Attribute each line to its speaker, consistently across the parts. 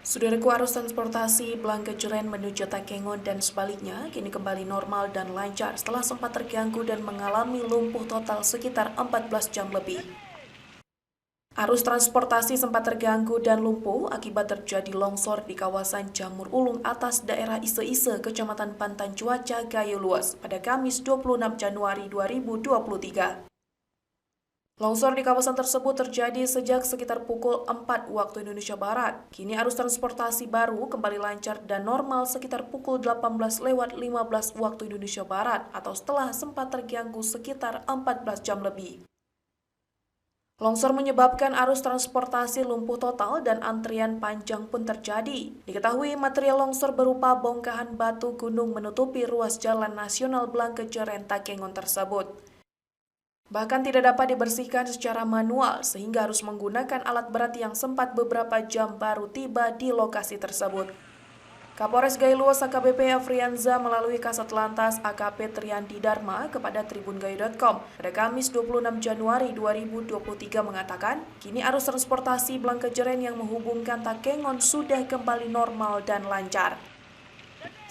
Speaker 1: Saudaraku, arus transportasi Blangkejeren menuju Takengon dan sebaliknya kini kembali normal dan lancar setelah sempat terganggu dan mengalami lumpuh total sekitar 14 jam lebih. Arus transportasi sempat terganggu dan lumpuh akibat terjadi longsor di kawasan Jamur Ulung atas daerah Ise-Ise, Kecamatan Pantan Cuaca, Gayo Luas pada Kamis 26 Januari 2023. Longsor di kawasan tersebut terjadi sejak sekitar pukul 4 waktu Indonesia Barat. Kini arus transportasi baru kembali lancar dan normal sekitar pukul 18:15 waktu Indonesia Barat atau setelah sempat terganggu sekitar 14 jam lebih. Longsor menyebabkan arus transportasi lumpuh total dan antrian panjang pun terjadi. Diketahui material longsor berupa bongkahan batu gunung menutupi ruas Jalan Nasional Blangkejeren Takengon tersebut. Bahkan tidak dapat dibersihkan secara manual sehingga harus menggunakan alat berat yang sempat beberapa jam baru tiba di lokasi tersebut. Kapolres Gayo Luas AKBP Afrianza melalui Kasat Lantas AKP Triandi Dharma kepada tribungayo.com pada Kamis 26 Januari 2023 mengatakan, kini arus transportasi Blangkejeren yang menghubungkan Takengon sudah kembali normal dan lancar.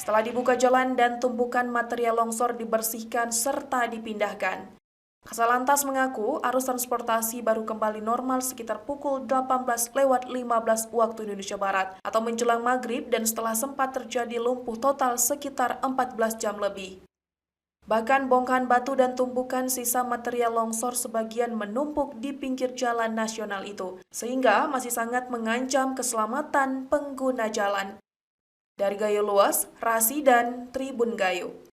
Speaker 1: Setelah dibuka jalan dan tumpukan material longsor dibersihkan serta dipindahkan. Kasat Lantas mengaku arus transportasi baru kembali normal sekitar pukul 18:15 waktu Indonesia Barat atau menjelang maghrib dan setelah sempat terjadi lumpuh total sekitar 14 jam lebih. Bahkan bongkahan batu dan tumpukan sisa material longsor sebagian menumpuk di pinggir jalan nasional itu, sehingga masih sangat mengancam keselamatan pengguna jalan. Dari Gayo Luas, Rasi dan Tribun Gayo.